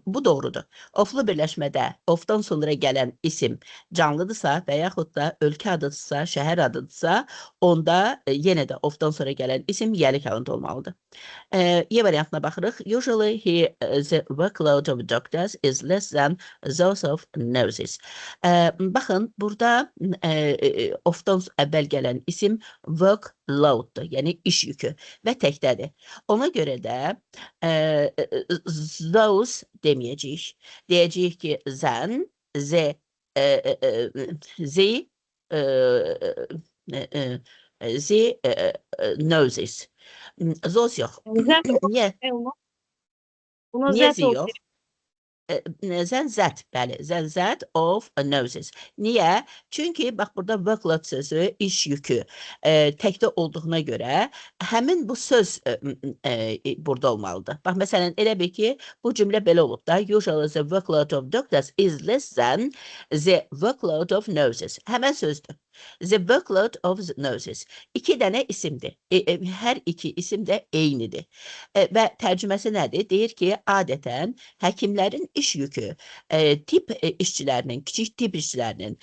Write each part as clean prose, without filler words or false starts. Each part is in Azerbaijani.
Bu doğrudur. Oflu birləşmədə ofdan sonra gələn isim canlıdırsa və yaxud da ölkə adıdırsa, şəhər adıdırsa, onda yenə də ofdan sonra gələn isim yəlik halında olmalıdır. Y variantına baxırıq. Usually the workload of doctors is less than those of nurses. Baxın, burada ofdan əvvəl gələn isim workloaddur, yəni iş yükü və təkdədir. Ona görə də those deməyəcəyik. Deyəcəyik ki, zen, ze, zi, zi, noses. Zos yox. Z Niyə? Buna Niyə Z zi yox? Zən-zət, bəli, zən-zət of noses. Niyə? Çünki bax burada workload sözü iş yükü təkdə olduğuna görə həmin bu söz burada olmalıdır. Bax, məsələn, elə bil ki, bu cümlə belə olub da, usually the workload of doctors is less than the workload of nurses. Həmən sözdür. The workload of nurses. İki dənə isimdir. Hər iki isim də eynidir. Və tərcüməsi nədir? Deyir ki, adətən həkimlərin iş yükü tip işçilərinin, kiçik tip işçilərinin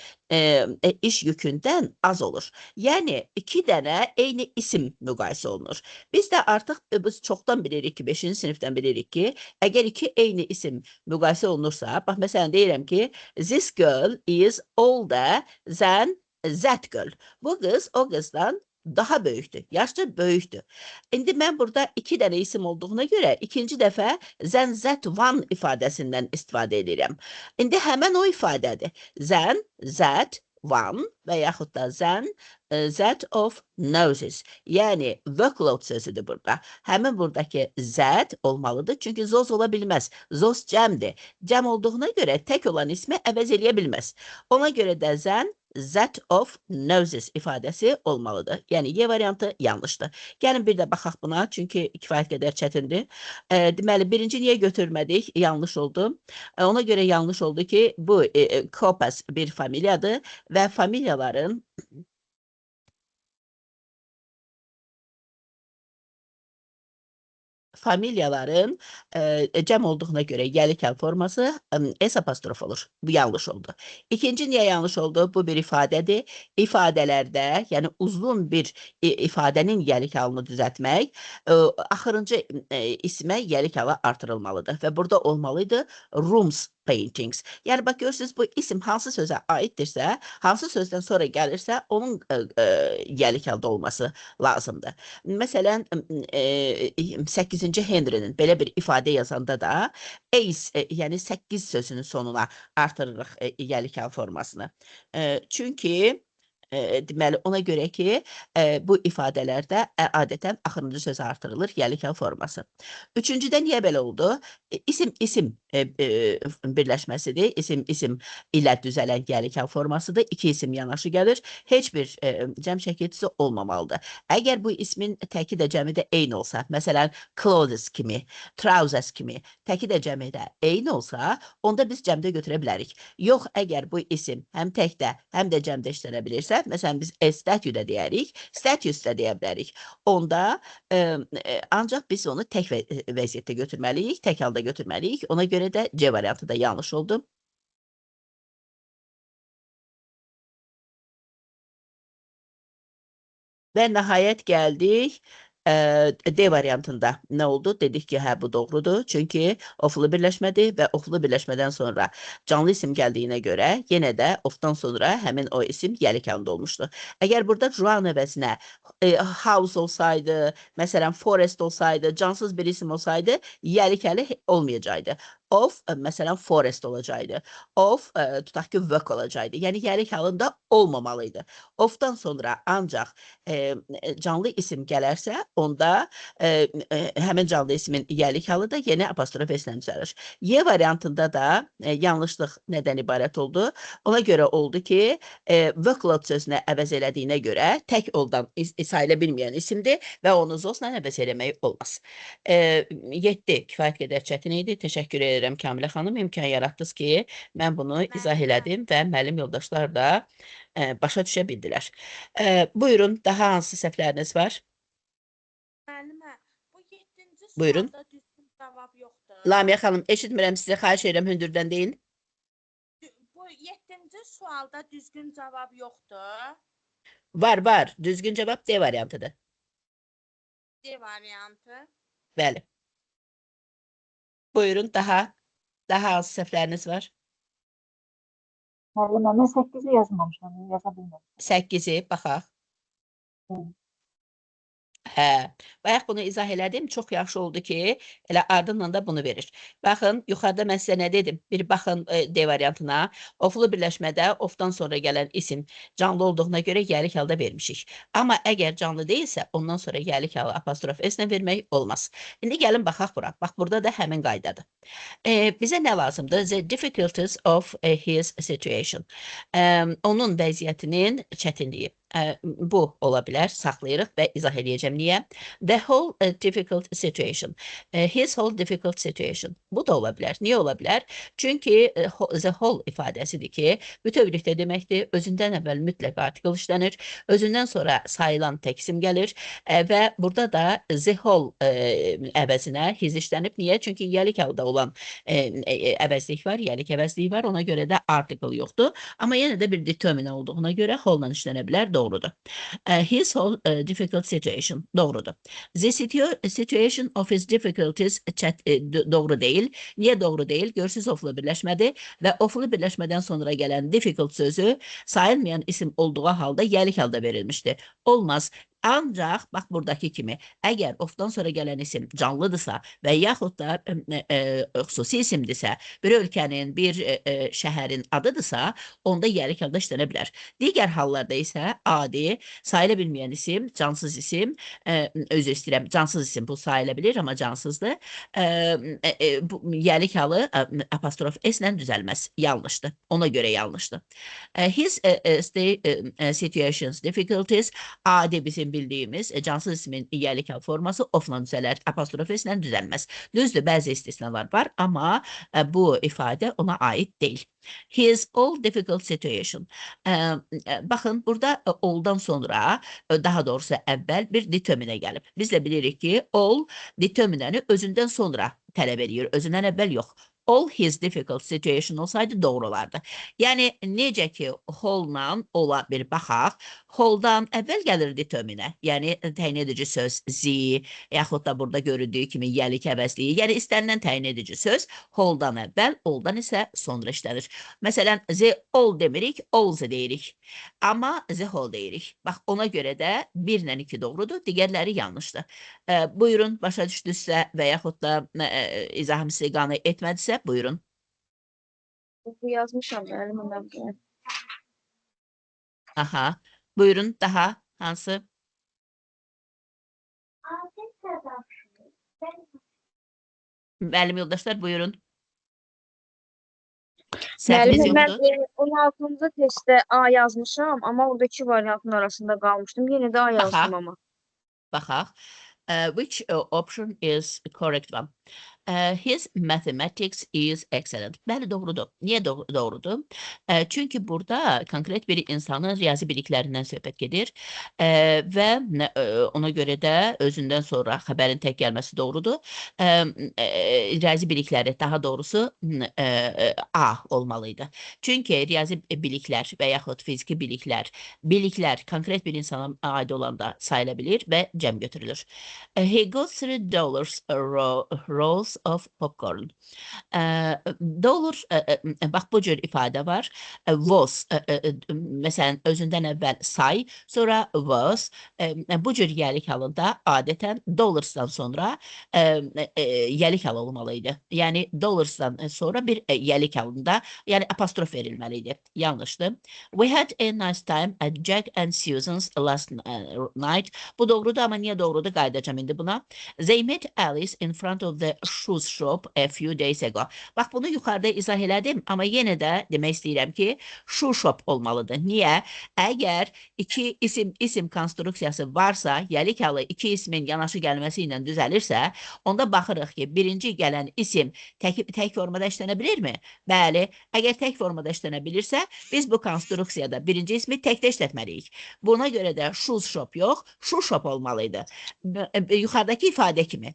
iş yükündən az olur. Yəni, iki dənə eyni isim müqayisə olunur. Biz də artıq biz çoxdan bilirik ki, 5-ci sinifdən bilirik ki, əgər iki eyni isim müqayisə olunursa, bax, məsələn, deyirəm ki, this girl is older than that girl. Bu qız o qızdan daha böyükdür, yaşca böyükdür. İndi mən burada iki dənə isim olduğuna görə ikinci dəfə zən, zət, van ifadəsindən istifadə edirəm. İndi həmən o ifadədir. Zən, zət, van və yaxud da zən, zət of noses. Yəni, workload sözüdür burada. Həmin buradakı zət olmalıdır. Çünki zoz ola bilməz. Zoz cəmdir. Cəm olduğuna görə tək olan ismi əvəz eləyə bilməz. Ona görə də zən, that of noses ifadəsi olmalıdır. Yəni, Y variantı yanlışdır. Gəlin bir də baxaq buna, çünki kifayət qədər çətindir. Deməli, birinci niyə götürmədik? Yanlış oldu. Ona görə yanlış oldu ki, bu Kopas bir familiyadır və familiyaların cəm olduğuna görə yəlikəl forması S apostrof olur. Bu yanlış oldu. İkinci niyə yanlış oldu? Bu bir ifadədir. İfadələrdə, yəni uzun bir ifadənin yəlikalını düzəltmək, axırıncı ismə yəlikalı artırılmalıdır və burada olmalıydı rooms paintings. Yəni, bax, görürsünüz, bu isim hansı sözə aiddirsə, hansı sözdən sonra gəlirsə, onun yəlikalda olması lazımdır. Məsələn, 8-ci Henry'nin belə bir ifadə yazanda da ace, yəni 8 sözünün sonuna artırırıq yəlikal formasını. Çünki deməli, ona görə ki, bu ifadələrdə adətən axırıncı söz artırılır, yəlikal forması. Üçüncüdə niyə belə oldu? İsim birləşməsidir. İsim ilə düzələn yəlikal formasıdır. İki isim yanaşı gəlir. Heç bir cəm şəkilçisi olmamalıdır. Əgər bu ismin təki də cəmi də eyni olsa, məsələn, clothes kimi, trousers kimi təki də cəmi də eyni olsa, onda biz cəmdə götürə bilərik. Yox, əgər bu isim həm təkdə, həm də cəmdə işlənə bilirsə, məsələn, biz statue də deyərik, statues də deyə bilərik. Onda ancaq biz onu tək vəziyyətdə götürməliyik, tək halda götürməliyik. Ona görə də C variantı da yanlış oldu. Və nəhayət gəldik D variantında nə oldu? Dedik ki, hə, bu doğrudur. Çünki oflu birləşmədir və oflu birləşmədən sonra canlı isim gəldiyinə görə yenə də ofdan sonra həmin o isim yəlik halında olmuşdu. Əgər burada Juan əvəzinə house olsaydı, məsələn, forest olsaydı, cansız bir isim olsaydı, yəlik həli olmayacaqdı. Of, məsələn, forest olacaqdı. Of, tutaq ki, work olacaqdı. Yəni, yəlik halında olmamalıydı. Ofdan sonra ancaq canlı isim gələrsə, onda həmin canlı ismin yəlik halı da yeni apostrof S-lə düzəlir. Y variantında da yanlışlıq nədən ibarət oldu? Ona görə oldu ki, workload sözünə əvəz elədiyinə görə tək oldan sayıla bilməyən isimdir və onu zosla əvəz eləmək olmaz. 7. Kifayət qədər çətin idi. Təşəkkür edirəm Kamilə xanım. İmkan yaratdınız ki, mən bunu izah elədim və müəllim yoldaşlar da başa düşə bildilər. Buyurun, daha hansı səhvləriniz var? Müəllimə, bu 7-ci Buyurun. sualda düzgün cavab yoxdur. Lamiyə xanım, eşitmirəm sizi, xahiş edirəm hündürdən deyin. Bu 7-ci sualda düzgün cavab yoxdur. Var. Düzgün cavab D variantıdır. D variantı. Bəli. Buyurun, daha az səhvləriniz var. Müəllimə, mən 8-i yazmamışam, yaza bilmirəm. 8-i baxaq. Hı. Hə, bayaq bunu izah elədim. Çox yaxşı oldu ki, elə ardından da bunu verir. Baxın, yuxarıda mən sizə nə dedim? Bir baxın D variantına. Oflu birləşmədə ofdan sonra gələn isim canlı olduğuna görə yəlik halda vermişik. Amma əgər canlı deyilsə, ondan sonra yəlik halı apostrof S-lə vermək olmaz. İndi gəlin baxaq bura. Bax, burada da həmin qaydadır. Bizə nə lazımdır? The difficulties of his situation. Onun vəziyyətinin çətinliyi. Bu ola bilər, saxlayırıq və izah edəcəm niyə. The whole difficult situation. His whole difficult situation. Bu da ola bilər. Niyə ola bilər? Çünki the whole ifadəsidir ki, bütövlükdə deməkdir. Özündən əvvəl mütləq artikel işlənir. Özündən sonra sayılan tək isim gəlir və burada da the whole əvəzinə his işlənib. Niyə? Çünki yəlik halda olan əvəzlik var, yəlik əvəzliyi var. Ona görə də article yoxdur. Amma yenə də bir determine olduğuna görə whole-la işlənə bilər. Doğrudur. His whole difficult situation. Doğrudur. The situation of his difficulties doğru değil. Niyə doğru değil? Görsüz oflu birləşmədir və oflu birləşmədən sonra gələn difficult sözü sayılmayan isim olduğu halda yəlik halda verilmişdir. Olmaz. Ancaq, bax buradakı kimi, əgər ofdan sonra gələn isim canlıdırsa və yaxud da xüsusi isimdirsə, bir ölkənin, bir şəhərin adıdırsa, onda yəlik halda işlənə bilər. Digər hallarda isə adi, sayıla bilməyən isim, cansız isim, özür istəyirəm, cansız isim bu sayıla bilir, amma cansızdır. Yəlik halı apostrof S-lə düzəlməz. Yanlışdır. Ona görə yanlışdır. His situations, difficulties, adi bizim bildiyimiz cansız ismin yəlik hal forması ofla düzələr, apostrof S-lə düzəlməz. Düzdür, bəzi istisnalar var, amma bu ifadə ona aid deyil. His all difficult situation. Baxın, burada all'dan sonra, daha doğrusu əvvəl bir determine gəlib. Biz də bilirik ki, all determinəni özündən sonra tələb edir, özündən əvvəl yox. All his difficult situation olsaydı doğru olardı. Yəni, necə ki, whole-la ola bir baxaq, whole-dan əvvəl gəlir determine, yəni təyin edici söz z, yaxud da burada görüldüyü kimi yəlik əvəzliyi, yəni istənilən təyin edici söz whole-dan əvvəl, all-dan isə sonra işlənir. Məsələn, the all demirik, all deyirik. Amma the whole deyirik. Bax, ona görə də 1 ilə 2 doğrudur, digərləri yanlışdır. Buyurun, başa düşdünüzsə və yaxud da izahım sizə qane etmədisə, buyurun. Bu yazmışam, müəllimə. Aha, buyurun, daha hansı? Müəllim yoldaşlar, buyurun. Səhviniz Müəllimə, mən yoxdur. 16-cı testdə A yazmışam, amma orada 2 variantın arasında qalmışdım. Yenə də A yazdım amma. Baxaq. Which option is correct one? His mathematics is excellent. Bəli, doğrudur. Niyə doğrudur? Çünki burada konkret bir insanın riyazi biliklərindən söhbət gedir və ona görə də özündən sonra xəbərin tək gəlməsi doğrudur. Riyazi bilikləri, daha doğrusu A olmalıydı. Çünki riyazi biliklər və yaxud fiziki biliklər konkret bir insana aid olanda sayıla bilir və cəm götürülür. He got $3 rolls of popcorn. Dollar, bax bu cür ifadə var. Was, məsələn, özündən əvvəl say, sonra was. Bu cür yəlik halında adətən dollarsdan sonra yəlik hal olmalıydı. Yəni, dollarsdan sonra bir yəlik halında, yəni apostrof verilməliydi. Yanlışdır. We had a nice time at Jack and Susan's last night. Bu doğrudur, amma niyə doğrudur? Qaydacam indi buna. They met Alice in front of the shoes shop a few days ago. Bax, bunu yuxarıda izah elədim, amma yenə də demək istəyirəm ki, shoe shop olmalıdır. Niyə? Əgər iki isim konstruksiyası varsa, yəlik halı iki ismin yanaşı gəlməsi ilə düzəlirsə, onda baxırıq ki, birinci gələn isim tək formada işlənə bilirmi? Bəli, əgər tək formada işlənə bilirsə, biz bu konstruksiyada birinci ismi təkdə işlətməliyik. Buna görə də shoes shop yox, shoe shop olmalıydı. Yuxarıdakı ifadə kimi.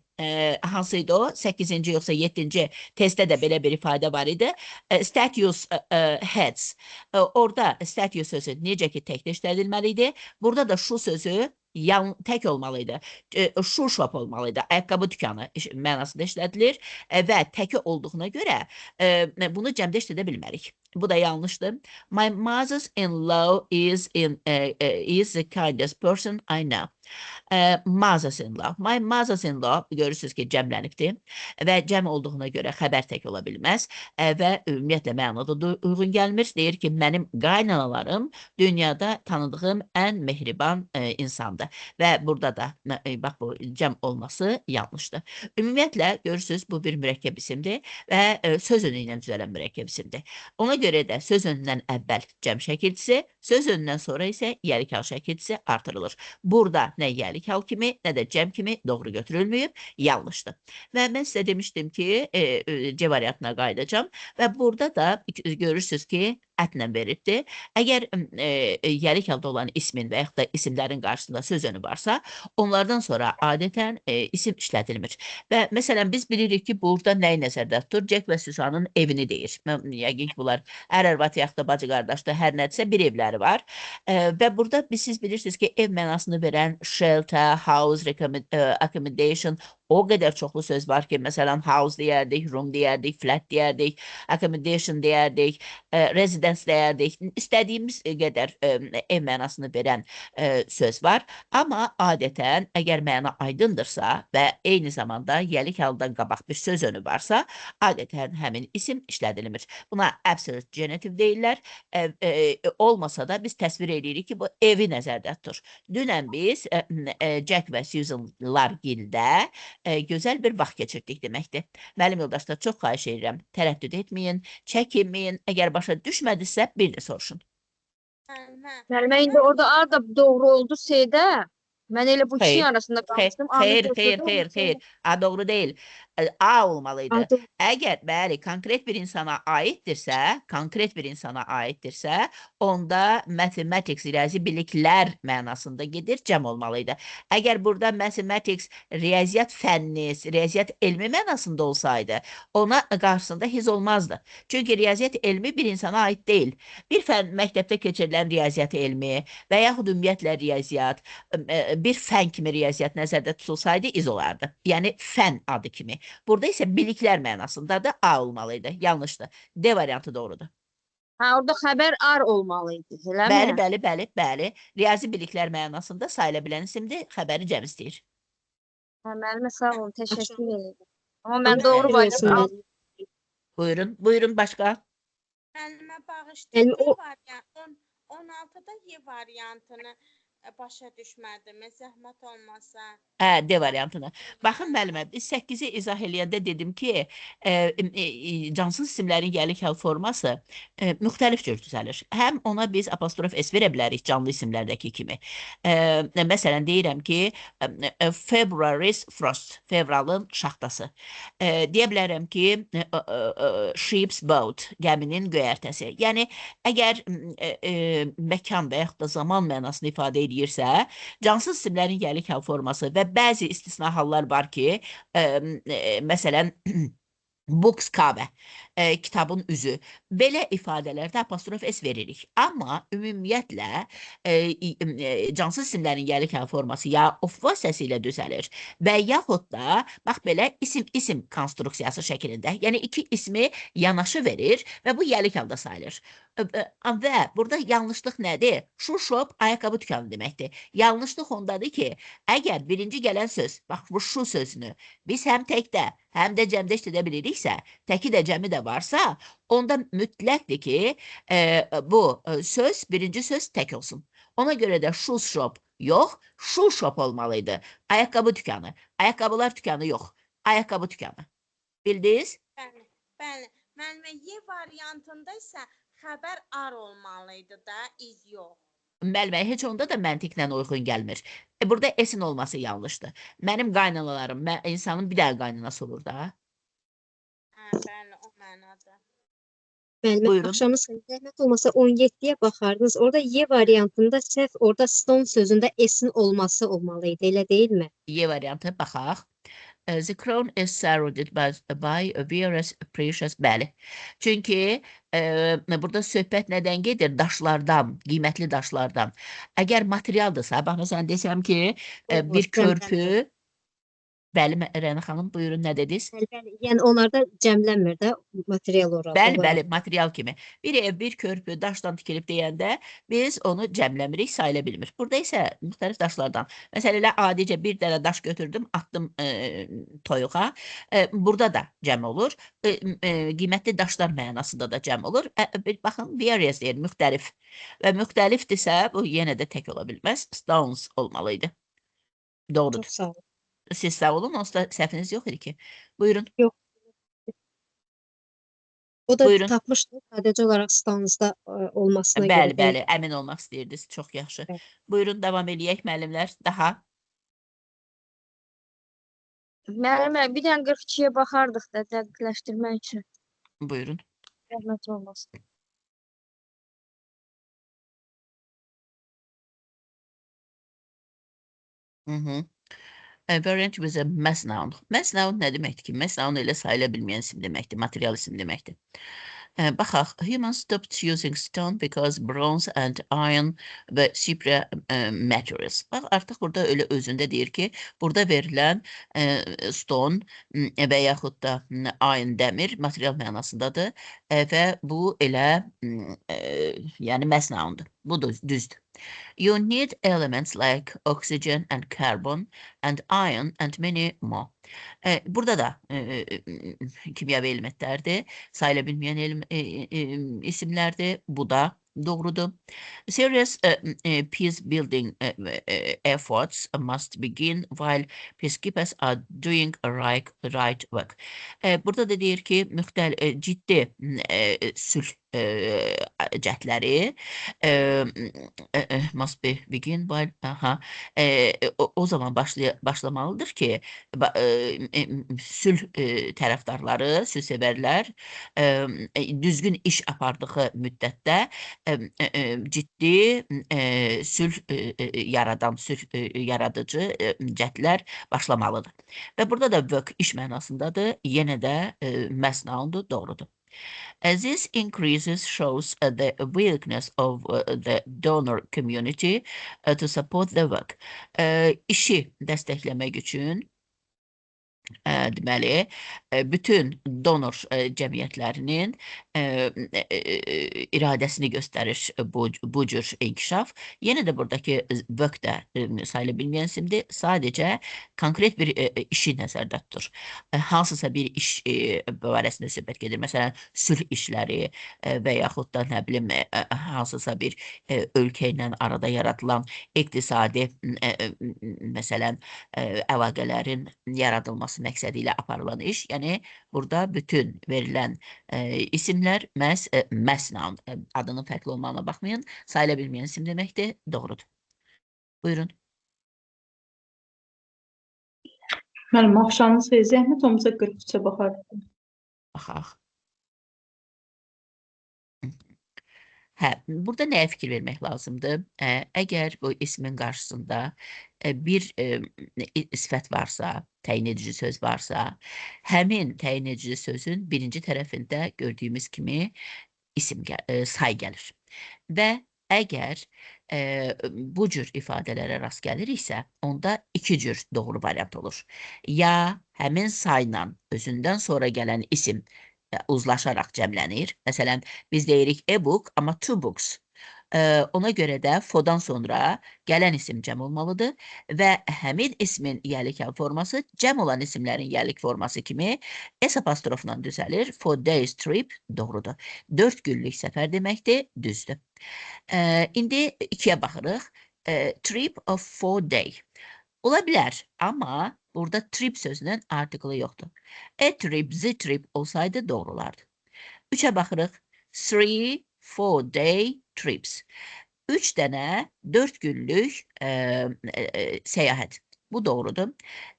Hansıydı o? 8 8-ci yoxsa 7-ci testdə də belə bir ifadə var idi. Statius heads. Orada statius sözü necə ki təkdə işlədilməli idi. Burada da şu sözü tək olmalıydı. Shoe shop olmalıydı. Ayaqqabı dükanı mənasında işlədilir və təki olduğuna görə bunu cəmdə işlədə bilmərik. Bu da yanlışdır. My mother-in-law is the kindest person I know. Mother-in-law. My mother-in-law görürsünüz ki cəmlənibdir və cəm olduğuna görə xəbər tək ola bilməz və ümumiyyətlə mənada da uyğun gəlmir. Deyir ki, mənim qaynanalarım dünyada tanıdığım ən mehriban insandır və burada da bax bu cəm olması yanlışdır. Ümumiyyətlə görürsünüz bu bir mürəkkəb isimdir və söz önü ilə düzələn mürəkkəb isimdir. Ona görə də söz önündən əvvəl cəm şəkilçisi, söz önündən sonra isə yəlik hal şəkilçisi artırılır. Burada nə yəlik hal kimi, nə də cəm kimi doğru götürülməyib, yanlışdır. Və mən sizə demişdim ki, C variantına qayıdacağım və burada da görürsünüz ki, ətlə verildi. Əgər yəlik halda olan ismin və yaxud da isimlərin qarşısında söz önü varsa, onlardan sonra adətən isim işlədilmir. Və məsələn, biz bilirik ki, burada nəyi nəzərdə tutur? Jack və Susanın evini deyir. Yəqin ki, bunlar ər-ərvat yaxud da bacı-qardaşda hər nədirsə bir evləri var. Və burada siz bilirsiniz ki, ev mənasını verən shelter, house, accommodation, o qədər çoxlu söz var ki, məsələn, house deyərdik, room deyərdik, flat deyərdik, accommodation deyərdik, residence deyərdik. İstədiyimiz qədər ev mənasını verən söz var. Amma adətən, əgər məna aydındırsa və eyni zamanda yəlik haldan qabaq bir söz önü varsa, adətən həmin isim işlədilmir. Buna absolute genitiv deyirlər. Olmasa da biz təsvir edirik ki, bu evi nəzərdə tutur. Dünən biz Jack və Susanlar gildə gözəl bir vaxt keçirdik deməkdir. Müəllim yoldaşlar, çox xahiş edirəm, tərəddüd etməyin, çəkinməyin. Əgər başa düşmədisə, bir də soruşun. Müəllimə, indi orada A da doğru oldu şeydə. Mən elə bu ikisinin arasında qalmışdım. Xeyr. A doğru deyil. A olmalıydı. Əgər bəli, konkret bir insana aiddirsə, onda mathematics, riyazi biliklər mənasında gedir, cəm olmalıydı. Əgər burada mathematics, riyaziyyat fənni, riyaziyyat elmi mənasında olsaydı, ona qarşısında his olmazdı. Çünki riyaziyyat elmi bir insana aid deyil. Bir fən məktəbdə keçirilən riyaziyyat elmi və yaxud ümumiyyətlə riyaziyyat, bir fən kimi riyaziyyat nəzərdə tutulsaydı iz olardı. Yəni fən adı kimi. Burada isə biliklər mənasında da A olmalıydı. Yanlışdır. D variantı doğrudur. Orada xəbər ar olmalıydı. Bəli. Riyazi biliklər mənasında sayıla bilən isimdir. Xəbəri cəm istəyir. Müəllimə, sağ olun. Təşəkkür ederim. Amma mən doğru variant. Buyurun başqa. Müəllimə bağışlayın. 16-da Y variantını başa düşmədim, zəhmət olmasa. D variantını. Baxın müəllimə, 8-i izah eləyəndə dedim ki, cansız isimlərin yəlik hal forması müxtəlif cür düzəlir. Həm ona biz apostrof S verə bilərik canlı isimlərdəki kimi. Məsələn, deyirəm ki, February's frost, fevralın şaxtası. Deyə bilərəm ki, ship's boat, gəminin göyərtəsi. Yəni, əgər məkan və yaxud da zaman mənasını ifadə edirsə, cansız isimlərin yəlik hal forması və bəzi istisna hallar var ki, məsələn, books cover, kitabın üzü. Belə ifadələrdə apostrof S veririk. Amma ümumiyyətlə cansız isimlərin yəlik hal forması ya of vasitəsilə düzəlir və yaxud da bax belə isim konstruksiyası şəklində. Yəni iki ismi yanaşı verir və bu yəlik halda sayılır. Və burada yanlışlıq nədir? Shoe shop ayaqqabı dükanı deməkdir. Yanlışlıq ondadır ki, əgər birinci gələn söz, bax bu shoe sözünü biz həm təkdə, həm də cəmdə işlədə biliriksə, təki də cəmi də varsa, onda mütləqdir ki, bu söz, birinci söz tək olsun. Ona görə də shoe shop yox, shoe shop olmalıydı. Ayaqqabı dükanı, ayaqqabılar dükanı yox, ayaqqabı dükanı. Bildiniz? Bəli. Müəllimə, Y variantında isə xəbər ar olmalıydı da, iz yox. Müəllimə, heç onda da məntiqlə uyğun gəlmir. Burada S-in olması yanlışdır. Mənim qaynanalarım, insanın bir dənə qaynanası olur da. Bəli, o mənada. Müəllimə, axşamı zəhmət olmasa 17-yə baxardınız. Orada Y variantında səhv, orada stone sözündə S-in olması olmalıydı, elə deyilmi? Y variantı baxaq. The crown is surrounded by various precious. Bəli. Çünki burada söhbət nədən gedir? Daşlardan, qiymətli daşlardan. Əgər materialdırsa, bax məsələn desəm ki, bir körpü. Bəli, Rəna xanım, buyurun, nə dediniz? Bəli, yəni onlarda cəmlənmir də material olaraq. Bəli, material kimi. Bir ev, bir körpü daşdan tikilib deyəndə biz onu cəmləmirik, sayıla bilmir. Burada isə müxtəlif daşlardan. Məsələn, elə adicə bir dənə daş götürdüm, atdım toyuğa. Burada da cəm olur. Qiymətli daşlar mənasında da cəm olur. Baxın, various deyir, müxtəlif. Və müxtəlifdirsə, bu yenə də tək ola bilməz. Stones olmalıydı. Doğrudur. Çox sağ olun. Siz sağ olun, onsuz da səhviniz yox idi ki. Buyurun. Yox. O da Buyurun. tapmışdı, sadəcə olaraq stolunuzda olmasına Bəli, görə. bəli, əmin olmaq istəyirdiniz. Çox yaxşı. Bəli. Buyurun, davam eləyək müəllimlər. Daha. Müəllimə, bir dənə 42-yə baxardıq da dəqiqləşdirmək üçün. Buyurun. Rəhmət olmasın. A variant with a mass noun. Mass noun nə deməkdir ki? Mass noun elə sayıla bilməyən isim deməkdir, material isim deməkdir. Baxaq, humans stopped using stone because bronze and iron were cheaper materials. Bax, artıq burada elə özündə deyir ki, burada verilən stone və yaxud da iron, dəmir material mənasındadır və bu elə yəni mass noundur. Bu düzdür. You need elements like oxygen and carbon and iron and many more. Burada da kimyəvi elementlərdir, sayıla bilməyən isimlərdir. Bu da doğrudur. Serious peace building efforts must begin while peacekeepers are doing right work. Burada da deyir ki, ciddi sülh cəhdləri must begin while o zaman başlamalıdır ki, sülh tərəfdarları, sülhsevərlər düzgün iş apardığı müddətdə ciddi sülh yaradıcı cəhdlər başlamalıdır. Və burada da work iş mənasındadır, yenə də mass noundur, doğrudur. As this increases shows the willingness of the donor community to support the work. İşi dəstəkləmək üçün deməli, bütün donor cəmiyyətlərinin iradəsini göstərir bu cür inkişaf. Yenə də buradakı work də sayıla bilməyən isimdir. Sadəcə konkret bir işi nəzərdə tutur. Hansısa bir iş barəsində söhbət gedir. Məsələn, sülh işləri və yaxud da nə bilim, hansısa bir ölkə ilə arada yaradılan iqtisadi məsələn, əlaqələrin yaradılması məqsədi ilə aparılan iş. Yəni, burada bütün verilən isimlər mass noun, adının fərqli olmağına baxmayın, sayıla bilməyən isim deməkdir, doğrudur. Buyurun. Mənim axşamınız xeyir, zəhmət olmasa 43-ə baxardım. Baxaq. Hə, burada nəyə fikir vermək lazımdır? Əgər bu ismin qarşısında bir sifət varsa, təyin edici söz varsa, həmin təyin edici sözün birinci tərəfində gördüyümüz kimi say gəlir. Və əgər bu cür ifadələrə rast gəliriksə, onda iki cür doğru variant olur. Ya həmin sayla özündən sonra gələn isim uzlaşaraq cəmlənir. Məsələn, biz deyirik e-book, amma two books. Ona görə də for-dan sonra gələn isim cəm olmalıdır və həmin ismin yəlikən forması cəm olan isimlərin yəlik forması kimi S apostrofla düzəlir. 4 days trip doğrudur. 4 günlük səfər deməkdir, düzdür. İndi ikiyə baxırıq. Trip of 4 day. Ola bilər, amma burada trip sözünün artiklı yoxdur. A trip, z trip olsaydı doğrulardı. 3-ə baxırıq. 3-4 day trips. 3 dənə 4 günlük səyahət. Bu doğrudur.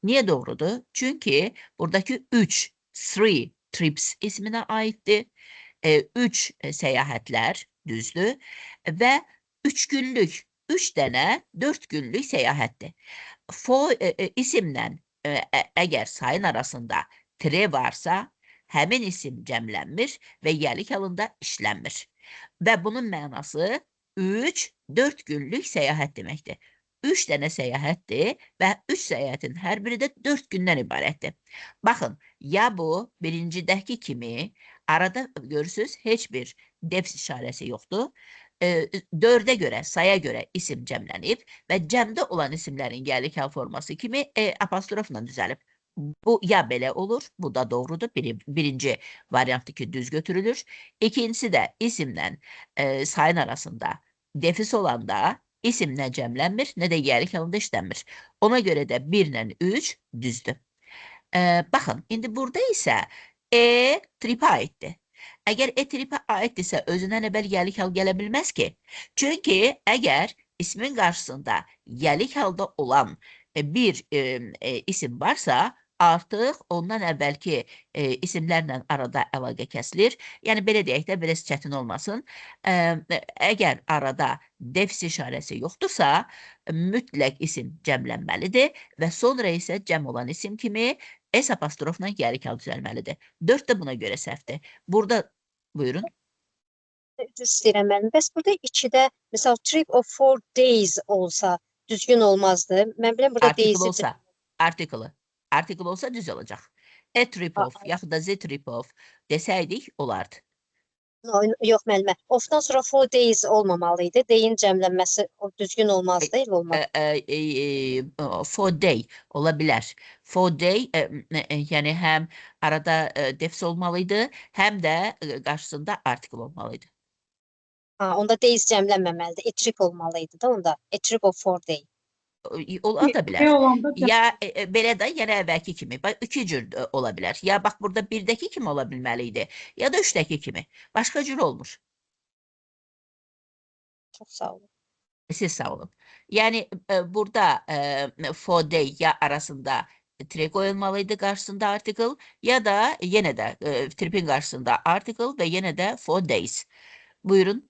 Niyə doğrudur? Çünki buradakı 3 trips isminə aiddir. 3 səyahətlər düzdür və 3 günlük 3 dənə 4 günlük səyahətdir. For isimlə əgər sayın arasında tre varsa, həmin isim cəmlənmir və yəlik halında işlənmir. Və bunun mənası 3-4 günlük səyahət deməkdir. 3 dənə səyahətdir və 3 səyahətin hər biri də 4 gündən ibarətdir. Baxın, ya bu birincidəki kimi arada görürsünüz heç bir defs işarəsi yoxdur. 4-ə görə, saya görə isim cəmlənib və cəmdə olan isimlərin gəlik hal forması kimi apostrofla düzəlib. Bu ya belə olur, bu da doğrudur. Birinci variantdır ki, düz götürülür. İkincisi də isimlə sayın arasında defis olanda isim nə cəmlənmir, nə də gəlik halında işlənmir. Ona görə də 1 ilə 3 düzdür. Baxın, indi burada isə tripə aiddir. Əgər tripə aiddirsə, özündən əvvəl gəlik hal gələ bilməz ki. Çünki əgər ismin qarşısında gəlik halda olan bir isim varsa, artıq ondan əvvəlki isimlərlə arada əlaqə kəsilir. Yəni, belə deyək də, biraz çətin olmasın. Əgər arada defs işarəsi yoxdursa, mütləq isim cəmlənməlidir və sonra isə cəm olan isim kimi S apostrofla gəlik hal düzəlməlidir. 4 də buna görə səhvdir. Burada, buyurun. Düz istəyirəm müəllim. Bəs burada 2-də, məsəl, trip of 4 days olsa düzgün olmazdı. Mən biləm burada Article olsa, article olsa düz olacaq. A trip of, yaxud da Z trip of desəydik, olardı. Yox müəllimə. Ofdan sonra 4 days olmamalıydı. Deyin cəmlənməsi düzgün olmazdı, elə olmaz. 4 day ola bilər. 4 day, yəni həm arada defs olmalıydı, həm də qarşısında article olmalıydı. Onda days cəmlənməməlidir. A trip olmalıydı da onda. A trip of 4 day. Ola da bilər. Ya belə də yenə əvvəlki kimi. İki cür ola bilər. Ya bax burada 1-dəki kimi ola bilməli ya da 3-dəki kimi. Başqa cür olmur. Çox sağ olun. Siz sağ olun. Yəni burada 4 day ya arasında tre qoyulmalıydı qarşısında article ya da yenə də tripin qarşısında article və yenə də 4 days. Buyurun.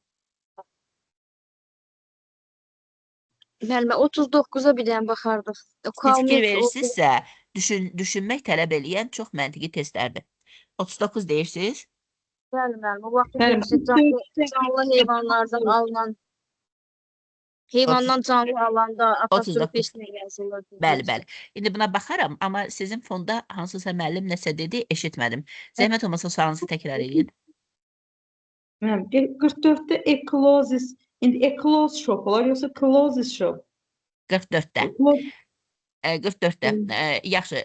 Müəllimə 39-a bir dənə baxardıq. Fikir verirsinizsə, düşünmək tələb eləyən çox məntiqi testlərdir. 39 deyirsiniz? Bəli, müəllim. O vaxt canlı heyvanlardan alınan heyvandan canlı alanda apostrof eşitmə yazılır. Bəli, bəli. İndi buna baxaram, amma sizin fonda hansısa müəllim nəsə dedi, eşitmədim. Zəhmət olmasa sualınızı təkrar edin. 44-də closes, indi close shop olar, yoxsa closes shop? 44-də. 44-də. Yaxşı,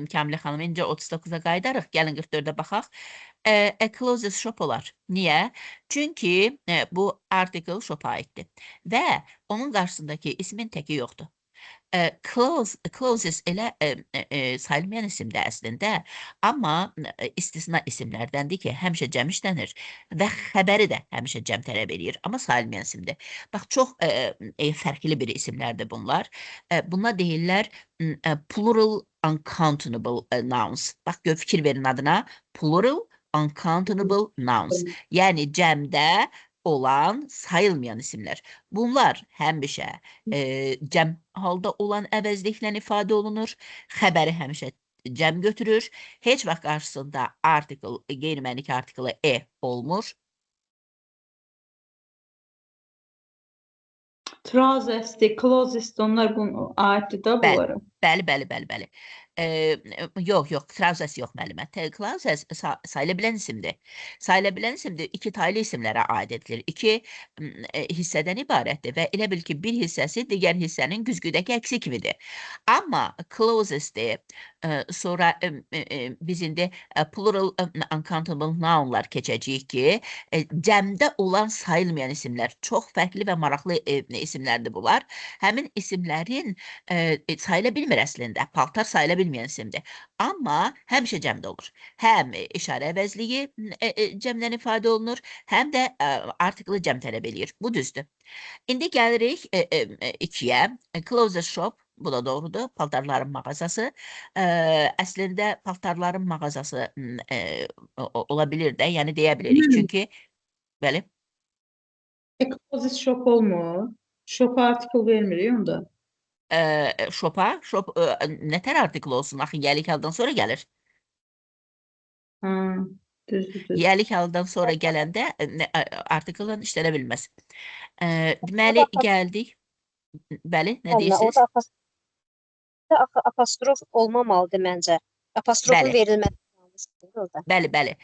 Kamilə xanım, incə 39-a qayıdarıq. Gəlin 44-də baxaq. Closes shop olar. Niyə? Çünki bu article shop-a aiddir. Və onun qarşısındakı ismin təki yoxdur. Closes elə sayılmayan isimdir əslində, amma istisna isimlərdəndir ki, həmişə cəm işlənir və xəbəri də həmişə cəm tələb edir, amma sayılmayan isimdir. Bax, çox fərqli bir isimlərdir bunlar. Buna deyirlər plural uncountable nouns. Bax, fikir verin adına. Plural uncountable nouns. Yəni, cəmdə olan, sayılmayan isimlər. Bunlar həmişə cəm halda olan əvəzliklə ifadə olunur, xəbəri həmişə cəm götürür, heç vaxt qarşısında article, qeyri-mənlik artiklı olmur. Trousers, closest, onlar bunu aiddir da bunlara. Bəli. Yox, trousers yox müəllimə. Trousers sayıla bilən isimdir. Sayıla bilən isimdir, 2 taylı isimlərə aid edilir. 2 hissədən ibarətdir və elə bil ki, bir hissəsi digər hissənin güzgüdəki əksi kimidir. Amma closestdir, sonra biz indi plural uncountable nounlar keçəcəyik ki, cəmdə olan sayılmayan isimlər, çox fərqli və maraqlı isimlərdir bunlar. Həmin isimlərin sayıla bilmir əslində, paltar sayıla bilməyən isimdir. Amma həmişə cəmdə olur. Həm işarə əvəzliyi cəmdən ifadə olunur, həm də artiklı cəm tələb eləyir. Bu düzdür. İndi gəlirik 2-yə. Closest shop, bu da doğrudur. Paltarların mağazası. Əslində paltarların mağazası ola bilir də, yəni deyə bilirik. Çünki, bəli. Closest shop olmur. Shop article vermirik onda. shop'a. Shop nətər artikl olsun? Axı yəlik haldan sonra gəlir. Ha, düzdür. Yəlik haldan sonra gələndə artikldan işlənə bilməz. Deməli, Orada gəldik. Bəli, nə Əlmə, deyirsiniz? orada apostrof olmamalıdır məncə. Apostrofun Bəli. verilməsi yanlışdır orada. Bəli.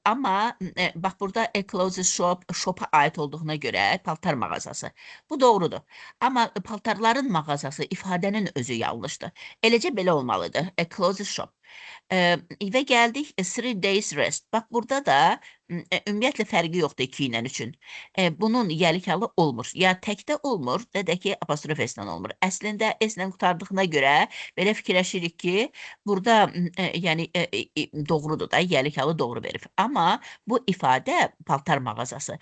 Amma bax burada a clothes shop, shop'a aid olduğuna görə paltar mağazası. Bu doğrudur. Amma paltarların mağazası ifadənin özü yanlışdır. Eləcə belə olmalıdır. A clothes shop. Və gəldik 3 days rest. Bax burada da ümumiyyətlə fərqi yoxdur 2 ilə 3-ün. Bunun yəlik halı olmur. Ya təkdə olmur, ya da ki apostrof S-lə olmur. Əslində S-lə qurtardığına görə belə fikirləşirik ki, burada yəni doğrudur da, yəlik halı doğru verir. Amma bu ifadə paltar mağazası.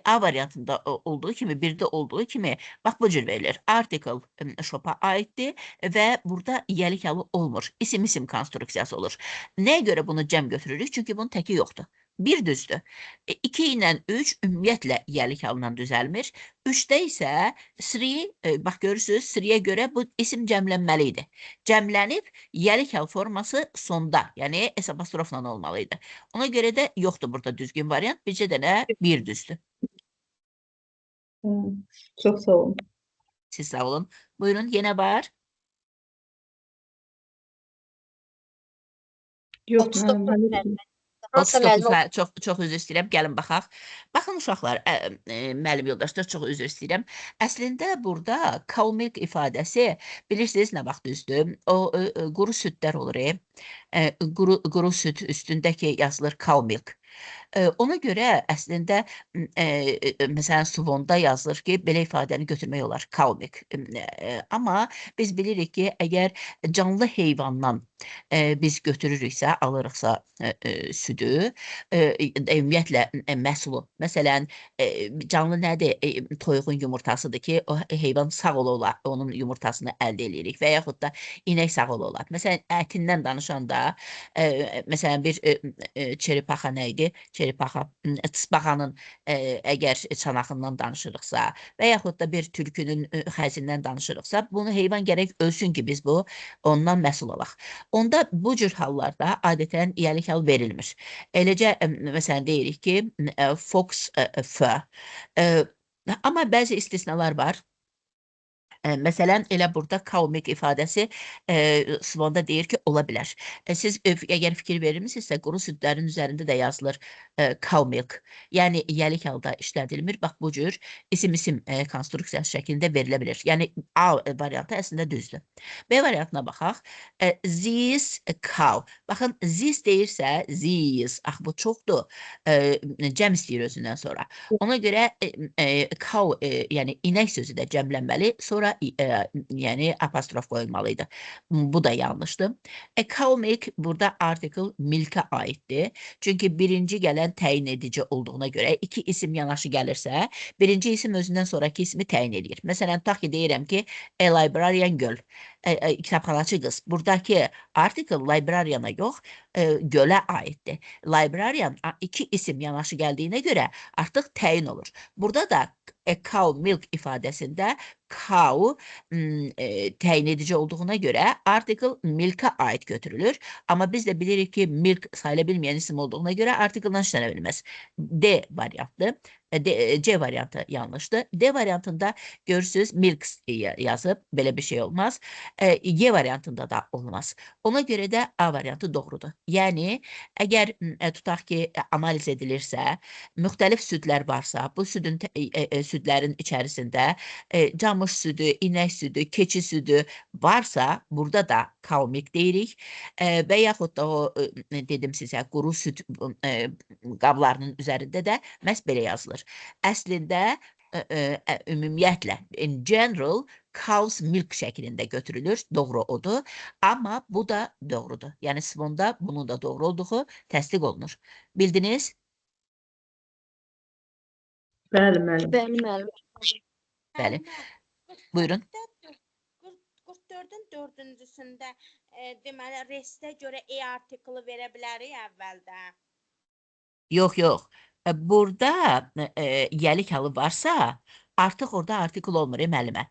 A variantında olduğu kimi, birdə olduğu kimi bax bu cür verilir. Article shop'a aiddir və burada yəlik halı olmur. İsim konstruksiyası olur. Nəyə görə bunu cəm götürürük? Çünki bunun təki yoxdur. Bir düzdür. 2 ilə 3 ümumiyyətlə yəlik halından düzəlmir. 3-də isə 3, bax görürsünüz, 3-yə görə bu isim cəmlənməli idi. Cəmlənib yəlik hal forması sonda, yəni S apostrofla olmalıydı. Ona görə də yoxdur burada düzgün variant. Bircə dənə bir düzdür. Çox sağ olun. Siz sağ olun. Buyurun, yenə var. Yox, 39 müəllim. müəllimə. Hansısa 39 müəllimə çox üzr istəyirəm. Gəlin baxaq. Baxın uşaqlar, müəllim yoldaşlar, çox üzr istəyirəm. Əslində burada cow milk ifadəsi bilirsiniz nə vaxt düzdür? O quru südlər olur. Quru süd üstündəki yazılır cow milk. Ona görə əslində məsələn Suvonda yazılır ki, belə ifadəni götürmək olar, cow milk. Amma biz bilirik ki, əgər canlı heyvandan biz götürürüksə, alırıqsa südü, ümumiyyətlə məhsulu. Məsələn, canlı nədir? Toyuğun yumurtasıdır ki, o heyvan sağ ola, onun yumurtasını əldə edirik və yaxud da inək sağ ola. Məsələn, ətindən danışanda, məsələn, bir çeripaxa nə idi? Çeripaxa, tısbağanın əgər çanağından danışırıqsa və yaxud da bir tülkünün xəzindən danışırıqsa, bunu heyvan gərək ölsün ki, biz bu ondan məhsul alaq. Onda bu cür hallarda adətən yəlik hal verilmir. Eləcə, məsələn, deyirik ki, fox fur. Amma bəzi istisnalar var. Məsələn, elə burada cow milk ifadəsi Suvonda deyir ki, ola bilər. Siz əgər fikir verirsinizsə, quru südlərin üzərində də yazılır cow milk. Yəni, yəlik halda işlədilmir. Bax, bu cür isim konstruksiyası şəklində verilə bilir. Yəni, A variantı əslində düzdür. B variantına baxaq. This cow. Baxın, this deyirsə, this. Ax, bu çoxdur. Cəm istəyir özündən sonra. Ona görə cow, yəni inək sözü də cəmlənməli, sonra yəni apostrof qoyulmalıydı. Bu da yanlışdır. Cow milk burada article milkə aiddir. Çünki birinci gələn təyin edici olduğuna görə 2 isim yanaşı gəlirsə, birinci isim özündən sonraki ismi təyin edir. Məsələn, tutaq ki, deyirəm ki, a librarian girl, kitabxanaçı qız. Buradakı article librariana yox, gölə aiddir. Librarian 2 isim yanaşı gəldiyinə görə artıq təyin olur. Burada da cow milk ifadəsində cow təyin edici olduğuna görə article milkə aid götürülür. Amma biz də bilirik ki, milk sayıla bilməyən isim olduğuna görə article-dan işlənə bilməz. D variantı. C variantı yanlışdır. D variantında görürsünüz milk yazıb, belə bir şey olmaz. Y variantında da olmaz. Ona görə də A variantı doğrudur. Yəni, əgər tutaq ki, analiz edilirsə, müxtəlif südlər varsa, bu südlərin içərisində camış südü, inək südü, keçi südü varsa, burada da cow milk deyirik və yaxud da o, dedim sizə, quru süd qablarının üzərində də məhz belə yazılır. Əslində, ümumiyyətlə, in general, cow's milk şəklində götürülür, doğru odur, amma bu da doğrudur. Yəni, Suvonda bunun da doğru olduğu təsdiq olunur. Bildiniz? Bəli, müəllim. Bəli, müəllim. Bəli. Buyurun. 44-ün 4-cüsündə deməli, restə görə artiklı verə bilərik əvvəldə. Yox. Burada yəlik halı varsa, Artıq orada artikl olmur müəllimə.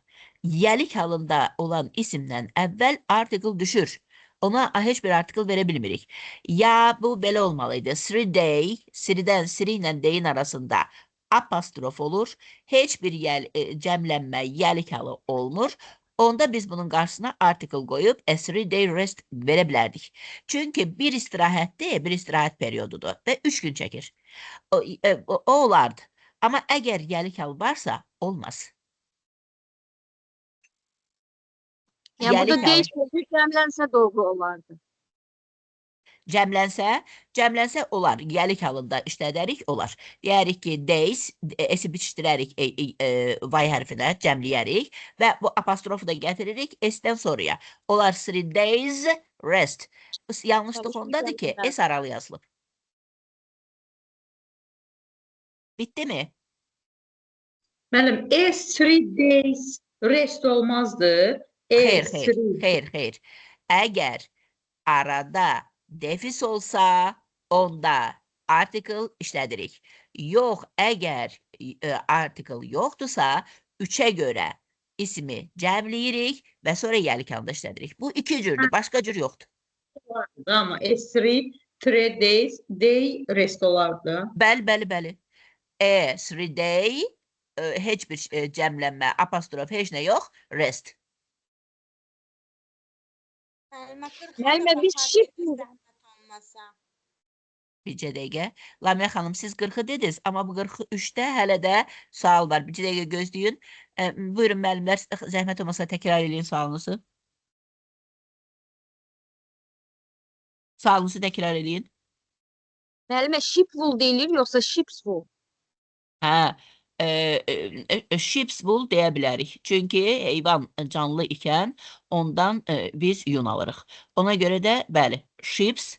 Yəlik halında olan isimdən əvvəl artikl düşür. Ona heç bir artikl verə bilmirik. Ya bu belə olmalıydı. 3 day, siridən siri ilə deyin arasında apostrof olur. Heç bir cəmlənmə yəlik halı olmur. Onda biz bunun qarşısına artikl qoyub a 3 day rest verə bilərdik. Çünki bir istirahətdir, bir istirahət periyodudur və 3 gün çəkir. O olardı. Amma əgər yəlik halı varsa, olmaz. Yəni burada Yəlik halı days sözü cəmlənsə doğru olardı. cəmlənsə olar. Yəlik halında işlədərik, olar. Deyərik ki, days, s-i bitişdirərik y hərfinə, cəmləyərik və bu apostrofu da gətiririk s-dən sonraya. Olar 3 days rest. Yanlışlıq ondadır ki, s aralı yazılıb. Bitti mi? Müəllim, S3 days rest olmazdı. Xeyr. Əgər arada defis olsa, onda article işlədirik. Yox, əgər article yoxdursa, 3-ə görə ismi cəmləyirik və sonra yəlik halında işlədirik. Bu iki cürdür, başqa cür yoxdur. Amma S3, 3 days, day rest olardı. Bəli. 3 day, heç bir cəmlənmə, apostrof, heç nə yox, rest. Müəllimə biz shift Bircə dəqiqə. Lamia xanım, siz 40-ı dediniz, amma bu 43-də hələ də sual var. Bircə dəqiqə gözləyin. Buyurun müəllimlər, zəhmət olmasa təkrar edin sualınızı. Sualınızı təkrar edin. Müəllimə shipful deyilir, yoxsa shipsful? Hə, ships wool deyə bilərik. Çünki heyvan canlı ikən ondan biz yun alırıq. Ona görə də bəli, ships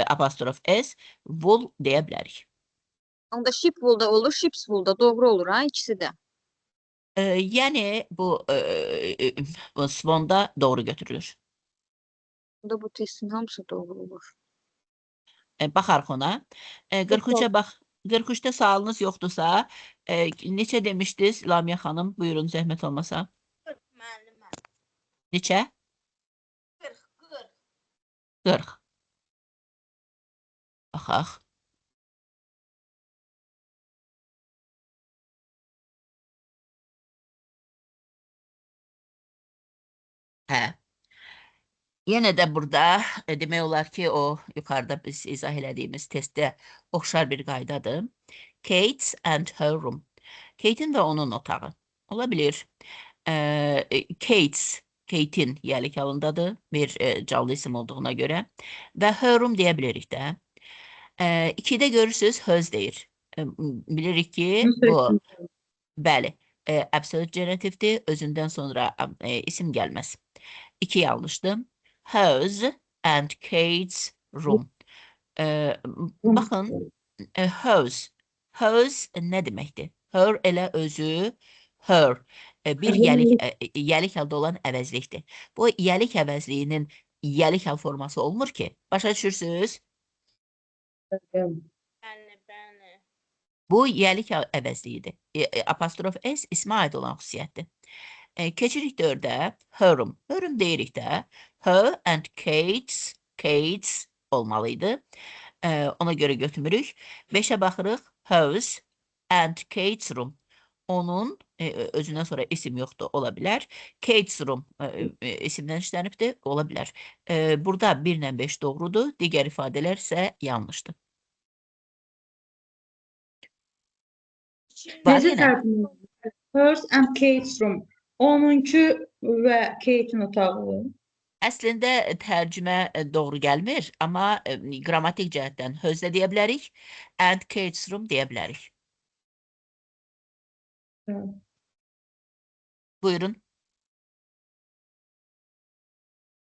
apostrof s, wool deyə bilərik. Onda shipful da olur, shipsful da doğru olur ha, ikisi də. Yəni bu svonda doğru götürülür. Onda bu testin hamısı doğru olur. Baxarıq ona. 43-ə bax. 43-də sualınız yoxdursa, neçə demişdiniz Lamia xanım? Buyurun, zəhmət olmasa. 40 müəllimə. Neçə? 40. 40. Baxaq. Hə. Yenə də burada demək olar ki, o yuxarıda biz izah elədiyimiz testdə oxşar bir qaydadır. Kate and her room. Kate'in və onun otağı. Ola bilir. Kate'in yəlik halındadır. Bir canlı isim olduğuna görə. Və her room deyə bilirik də. 2-də görürsünüz höz deyir. Bilirik ki, bu bəli, absolute genitivdir. Özündən sonra isim gəlməz. 2 yanlışdır. Hers and Kate's room. Baxın, hers. Hers nə deməkdir? Her elə özü, her. Bir yəlik halda olan əvəzlikdir. Bu yəlik əvəzliyinin yəlik hal forması olmur ki. Başa düşürsünüz? Bəli. Bu yəlik əvəzliyidir. Apostrof S ismə aid olan xüsusiyyətdir. Keçirik 4-ə. Her'um. Her'um deyirik də. Her and Kate's olmalıydı. Ona görə götürmürük. 5-ə baxırıq. Hers and Kate's room. Onun özündən sonra isim yoxdur, ola bilər. Kate's room isimdən işlənibdir, ola bilər. Burada 1 ilə 5 doğrudur. Digər ifadələr isə yanlışdır. Var Necə yenə? tərcümə olunur? Hers and Kate's room. Onunki və Kate'in otağı. Əslində tərcümə doğru gəlmir, amma qrammatik cəhətdən hözlə deyə bilərik, and Kate's room deyə bilərik. Buyurun.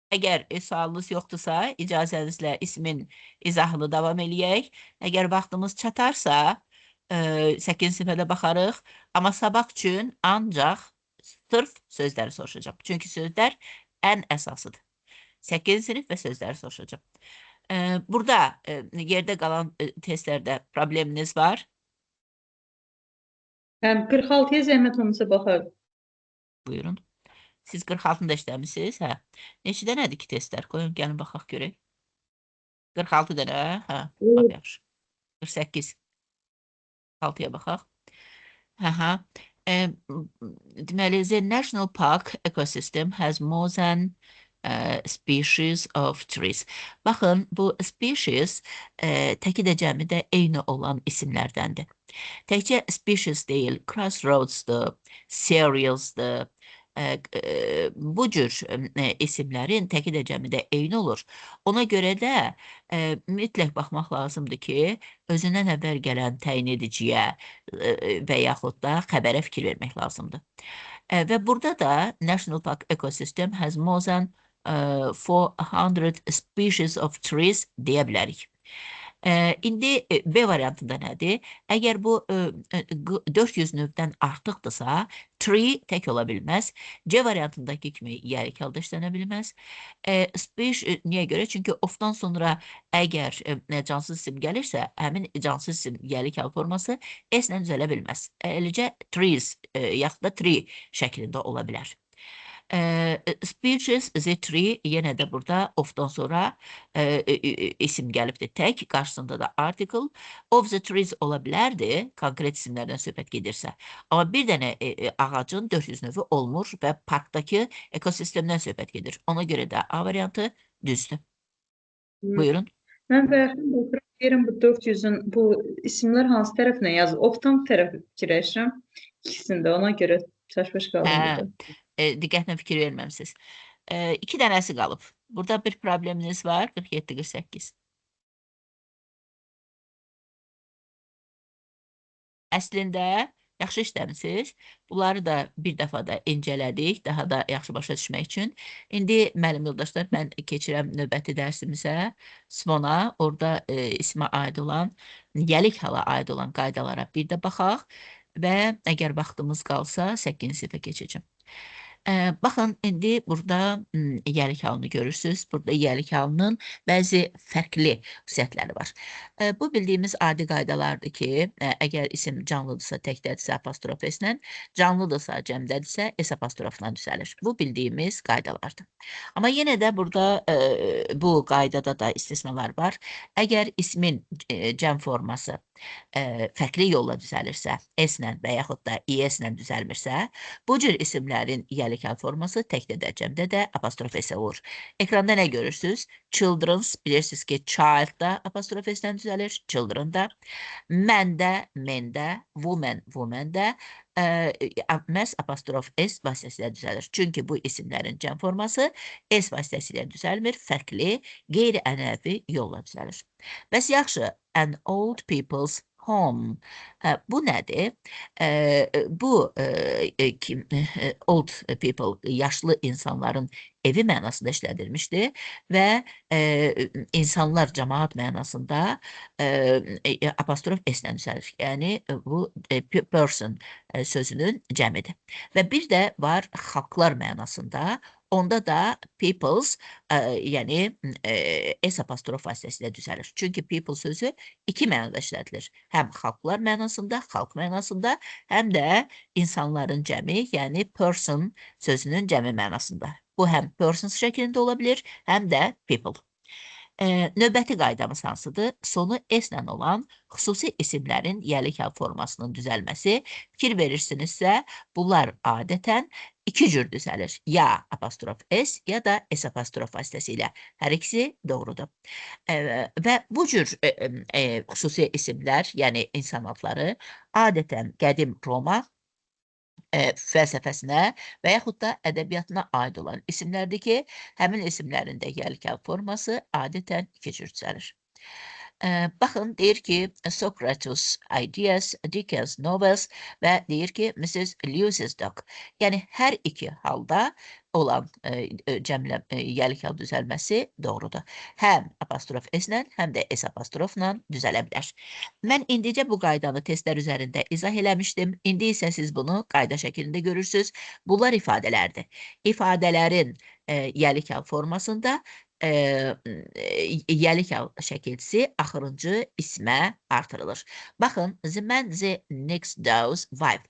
Əgər sualınız yoxdursa, icazənizlə ismin izahını davam eləyək. Əgər vaxtımız çatarsa, 8-ci sinifə baxarıq, amma sabah üçün ancaq sırf sözləri soruşacağım. Çünki sözlər ən əsasıdır. 8-ci sinif və sözləri soruşacağım. Burada yerdə qalan testlərdə probleminiz var. Həm 46-ya zəhmət olmasa baxaq. Buyurun. Siz 46-da işləmisiniz? Hə. Neçə dənədir ki testlər? Qoyun gəlin baxaq görək. 46 dənə, hə. Lap yaxşı. 48. 6-ya baxaq. Hə. Deməli, the National Park ecosystem has more than species of trees. Baxın, bu species təki də cəmi də eyni olan isimlərdəndir. Təkcə species deyil, crossroads'dır, cereals'dır. Bu cür isimlərin təki də cəmi də eyni olur. Ona görə də mütləq baxmaq lazımdır ki, özündən əvvəl gələn təyin ediciyə və yaxud da xəbərə fikir vermək lazımdır. Və burada da National Park Ecosystem has more than 400 species of trees deyə bilərik. İndi B variantında nədir? Əgər bu 400 növdən artıqdırsa, tree tək ola bilməz. C variantındakı kimi yəlik halda işlənə bilməz. Species niyə görə? Çünki ofdan sonra əgər cansız isim gəlirsə, həmin cansız isim yəlik hal forması S-lə düzələ bilməz. Eləcə trees yaxud da tree şəklində ola bilər. Species, the tree, yenə də burada ofdan sonra isim gəlibdir tək, qarşısında da article. Of the trees ola bilərdi, konkret isimlərdən söhbət gedirsə. Amma bir dənə ağacın 400 növü olmur və parkdakı ekosistemdən söhbət gedir. Ona görə də A variantı düzdür. Buyurun. Mən bayaqdan oturub deyirəm bu 400-ün bu isimlər hansı tərəfinə yazılır? Ofdan tərəfi fikirləşirəm. İkisində ona görə çaşbaş qaldım burada. Diqqətlə fikir verməmisiz. 2 dənəsi qalıb. Burada bir probleminiz var. 47-48. Əslində, yaxşı işləmisiniz. Bunları da bir dəfə də incələdik, daha da yaxşı başa düşmək üçün. İndi müəllim yoldaşlar, mən keçirəm növbəti dərsimizə, Smona, orada ismə aid olan, yəlik hala aid olan qaydalara bir də baxaq və əgər vaxtımız qalsa 8-ci sinifə keçəcəm. Baxın, indi burada yəlik halını görürsünüz. Burada yəlik halının bəzi fərqli xüsusiyyətləri var. Bu bildiyimiz adi qaydalardır ki, əgər isim canlıdırsa təkdədirsə apostrof S-lə, canlıdırsa cəmdədirsə S apostrofla düzəlir. Bu bildiyimiz qaydalardır. Amma yenə də burada bu qaydada da istisnalar var. Əgər ismin cəm forması fərqli yolla düzəlirsə, S-lə və yaxud da ES-lə düzəlmirsə, bu cür isimlərin yəlik hal forması təkdə də, cəmdə də apostrof S olur. Ekranda nə görürsünüz? Children's, bilirsiniz ki, child da apostrof S-lə düzəlir, children da. Məndə, məndə, woman, woman da məhz apostrof S vasitəsilə düzəlir. Çünki bu isimlərin cəm forması S vasitəsilə düzəlmir, fərqli, qeyri-ənəvi yolla düzəlir. Bəs yaxşı, an old people's home. Bu nədir? Bu old people, yaşlı insanların evi mənasında işlədilmişdir və insanlar, cəmaat mənasında apostrof S-lə düzəlir. Yəni, bu person sözünün cəmidir. Və bir də var xalqlar mənasında, onda da peoples, yəni S apostrof vasitəsilə düzəlir. Çünki people sözü iki mənada işlədilir. Həm xalqlar mənasında, xalq mənasında, həm də insanların cəmi, yəni person sözünün cəmi mənasında. Bu həm persons şəklində ola bilir, həm də people. Növbəti qaydamız hansıdır? Sonu S-lə olan xüsusi isimlərin yəlik hal formasının düzəlməsi. Fikir verirsinizsə, bunlar adətən iki cür düzəlir. Ya apostrof S, ya da S apostrof vasitəsilə. Hər ikisi doğrudur. Və bu cür xüsusi isimlər, yəni insan adları, adətən qədim Roma fəlsəfəsinə və yaxud da ədəbiyyatına aid olan isimlərdir ki, həmin isimlərin də yəlik hal forması adətən iki cür düzəlir. Baxın, deyir ki, Socrates ideas, Dickens novels və deyir ki, Mrs. Lewis's dog. Yəni, hər iki halda olan cəmlə yəlik hal düzəlməsi doğrudur. Həm apostrof S-lə, həm də S apostrofla düzələ bilər. Mən indicə bu qaydanı testlər üzərində izah eləmişdim. İndi isə siz bunu qayda şəklində görürsünüz. Bunlar ifadələrdir. İfadələrin yəlik hal formasında yəlik hal şəkilçisi axırıncı ismə artırılır. Baxın, the man the next door's wife.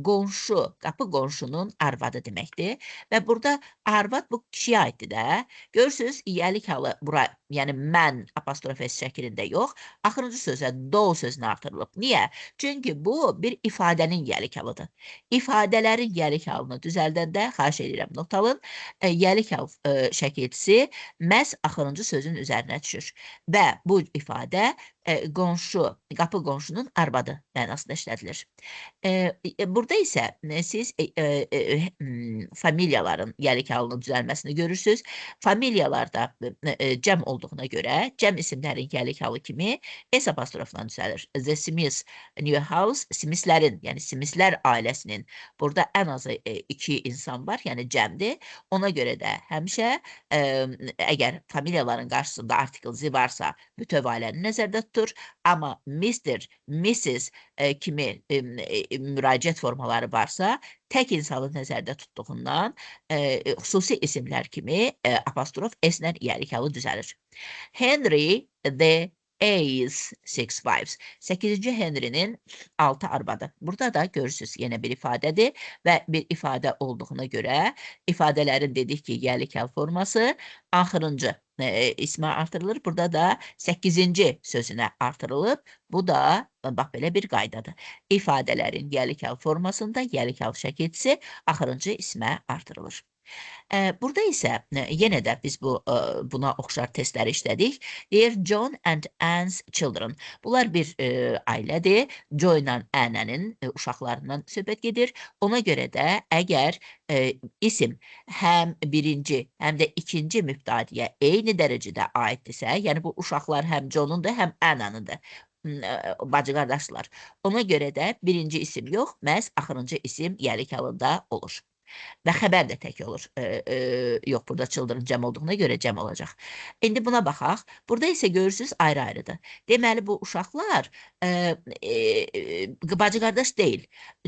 Qonşu, qapı qonşunun arvadı deməkdir. Və burada arvad bu kişiyə aiddir də. Görürsünüz, yəlik halı bura, yəni mən apostrof S şəklində yox, axırıncı sözə do sözünə artırılıb. Niyə? Çünki bu bir ifadənin yəlik halıdır. İfadələrin yəlik halını düzəldəndə, xahiş edirəm, not alın, yəlik hal şəkilçisi məhz axırıncı sözün üzərinə düşür. Və bu ifadə qonşu, qapı qonşunun arvadı mənasında işlədilir. Burada isə siz familiyaların yəlik halının düzəlməsini görürsünüz. Familiyalarda cəm olduğuna görə cəm isimlərin yəlik halı kimi S apostrofla düzəlir. The Smiths New House, Smithslərin, yəni Smithslər ailəsinin burada ən azı 2 insan var, yəni cəmdir. Ona görə də həmişə əgər familiyaların qarşısında article Z varsa bütöv ailəni nəzərdə tutur. Amma Mr., Mrs. Kimi müraciət formaları varsa, tək insanı nəzərdə tutduğundan xüsusi isimlər kimi apostrof S-lə yəlik halı düzəlir. Henry the A's six wives. 8-ci Henry'nin 6 arvadı. Burada da görürsünüz yenə bir ifadədir və bir ifadə olduğuna görə ifadələrin dedik ki, yəlik hal forması axırıncı ismə artırılır. Burada da 8-ci sözünə artırılıb. Bu da bax belə bir qaydadır. İfadələrin yəlik hal formasında yəlik hal şəkilçisi axırıncı ismə artırılır. Burada isə yenə də biz buna oxşar testləri işlədik. Deyir John and Anne's children. Bunlar bir ailədir. Joe ilə Anne'nin uşaqlarından söhbət gedir. Ona görə də əgər isim həm birinci, həm də ikinci mübtadiyə eyni dərəcədə aiddirsə, yəni bu uşaqlar həm John'undur, həm Anne'nindir. Bacı qardaşlar. Ona görə də birinci isim yox, məhz axırıncı isim yəlik halında olur. Və xəbər də tək olur. Yox, burada children cəm olduğuna görə cəm olacaq. İndi buna baxaq. Burada isə görürsünüz ayrı-ayrıdır. Deməli, bu uşaqlar bacı qardaş deyil.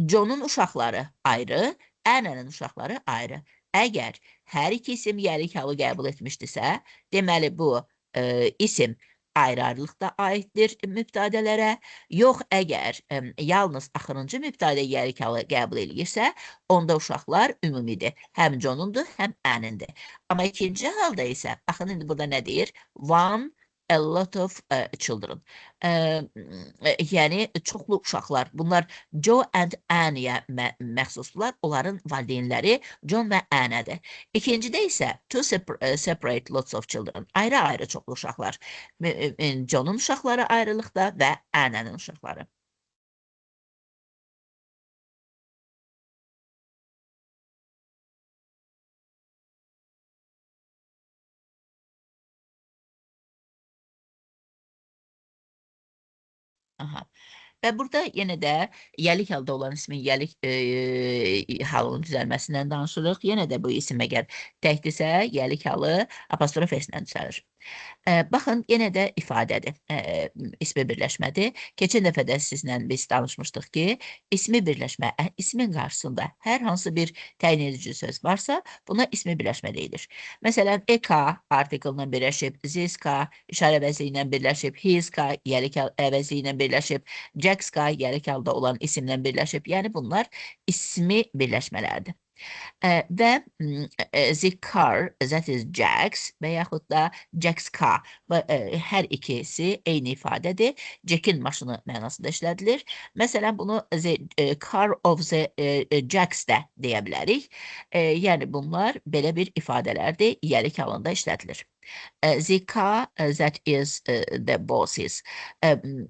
John'un uşaqları ayrı, Anne'nin uşaqları ayrı. Əgər hər iki isim yəlik halı qəbul etmişdirsə, deməli bu isim ayrı-ayrılıqda aiddir mübtadələrə. Yox, əgər yalnız axırıncı mübtadə yəlik halı qəbul edirsə, onda uşaqlar ümumidir. Həm John'undur, həm Anne'nindir. Amma ikinci halda isə, baxın, indi burada nə deyir? One, a lot of children. Yəni, çoxlu uşaqlar. Bunlar Joe and Anne'yə məxsusdular. Onların valideynləri John və Anne'dir. İkincidə isə two separate lots of children. Ayrı-ayrı çoxlu uşaqlar. John'un uşaqları ayrılıqda və Anne'nin uşaqları. Aha. Və burada yenə də yəlik halda olan ismin yəlik halının düzəlməsindən danışırıq. Yenə də bu isim əgər təkdirsə, yəlik halı apostrof S-lə düzəlir. Baxın, yenə də ifadədir. İsmi birləşmədir. Keçən dəfə də sizlə biz danışmışdıq ki, ismi birləşmə, ismin qarşısında hər hansı bir təyin edici söz varsa, buna ismi birləşmə deyilir. Məsələn, EK artiklına birləşib, ZSK işarə əvəzliyi ilə birləşib, HISK yəlik əvəzliyi ilə birləşib, JAXK yəlik halda olan isimlə birləşib. Yəni, bunlar ismi birləşmələrdir. Və the car, that is Jax və yaxud da Jax car. Hər ikisi eyni ifadədir. Jack'in maşını mənasında işlədilir. Məsələn, bunu the car of the Jax də deyə bilərik. Yəni, bunlar belə bir ifadələrdir, yəlik halında işlədilir. The car that is the bosses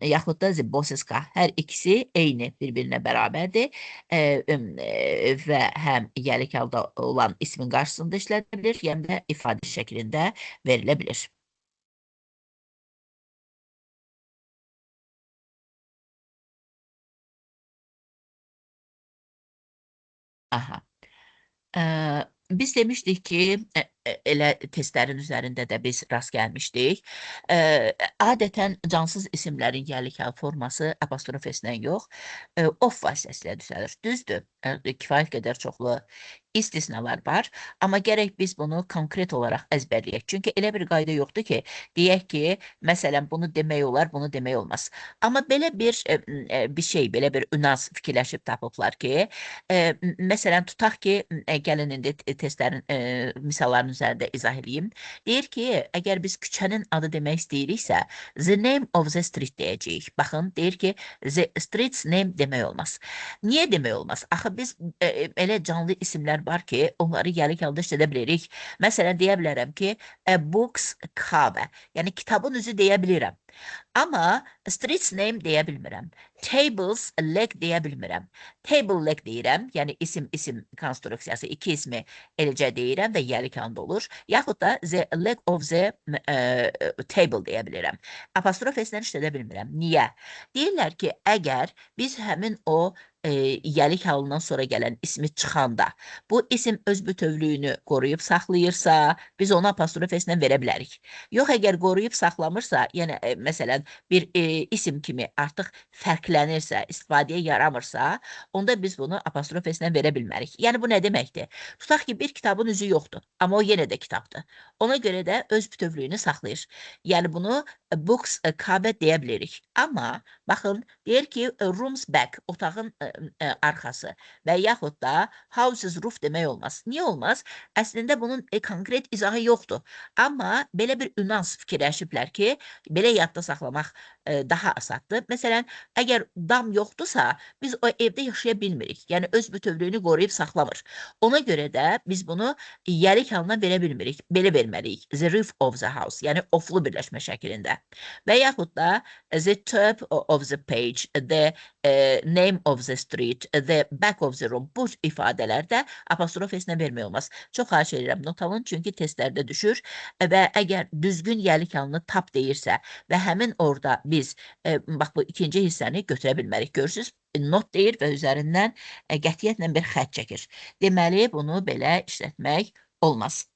yaxud da the bosses car. Hər ikisi eyni bir-birinə bərabərdir və həm yəlik halda olan ismin qarşısında işlədilir, yəni də ifadə şəklində verilə bilir. Aha. Biz demişdik ki, elə testlərin üzərində də biz rast gəlmişdik. Adətən cansız isimlərin yerlik hal forması apostrof S-lə yox, of vasitəsilə düzəlir. Düzdür, kifayət qədər çoxlu istisnalar var, amma gərək biz bunu konkret olaraq əzbərləyək. Çünki elə bir qayda yoxdur ki, deyək ki, məsələn, bunu demək olar, bunu demək olmaz. Amma belə bir şey, belə bir ünaz fikirləşib tapıblar ki, məsələn, tutaq ki, gəlin indi testlərin misallarının üzərində izah edeyim. Deyir ki, əgər biz küçənin adı demək istəyiriksə, the name of the street deyəcəyik. Baxın, deyir ki, the street's name demək olmaz. Niyə demək olmaz? Axı biz elə canlı isimlər var ki, onları gəlik halda işlədə bilirik. Məsələn, deyə bilərəm ki, a book's cover, yəni kitabın üzü deyə bilirəm. Amma street's name deyə bilmirəm. Table's leg deyə bilmirəm. Table leg deyirəm, yəni isim konstruksiyası, iki ismi eləcə deyirəm və gəlik halda olur. Yaxud da the leg of the table deyə bilirəm. Apostrof S-lə işlədə bilmirəm. Niyə? Deyirlər ki, əgər biz həmin o gəlik halından sonra gələn ismi çıxanda bu isim öz bütövlüyünü qoruyub saxlayırsa, biz onu apostrof S-lə verə bilərik. Yox, əgər qoruyub saxlamırsa, yəni məsələn, bir isim kimi artıq fərqlənirsə, istifadəyə yaramırsa, onda biz bunu apostrof S-lə verə bilmərik. Yəni bu nə deməkdir? Tutaq ki, bir kitabın üzü yoxdur, amma o yenə də kitabdır. Ona görə də öz bütövlüyünü saxlayır. Yəni bunu books cover deyə bilərik. Amma baxın, deyir ki, rooms back, otağın arxası və yaxud da houses roof demək olmaz. Niyə olmaz? Əslində bunun konkret izahı yoxdur. Amma belə bir ünans fikirləşiblər ki, belə yadda saxlamaq daha asaddır. Məsələn, əgər dam yoxdursa, biz o evdə yaşaya bilmirik. Yəni öz bütövlüyünü qoruyub saxlamır. Ona görə də biz bunu yerlik halına verə bilmirik. Belə verməliyik. The roof of the house, yəni oflu birləşmə şəklində. Və yaxud da the top of the page, the name of the street, the back of the room, bu ifadələrdə apostrof S-lə vermək olmaz. Çox xahiş edirəm, not alın, çünki testlərdə düşür və əgər düzgün yerlik halını tap deyirsə və həmin orada biz, bax bu ikinci hissəni götürə bilmərik. Görürsünüz, not deyir və üzərindən qətiyyətlə bir xət çəkir. Deməli, bunu belə işlətmək olmaz.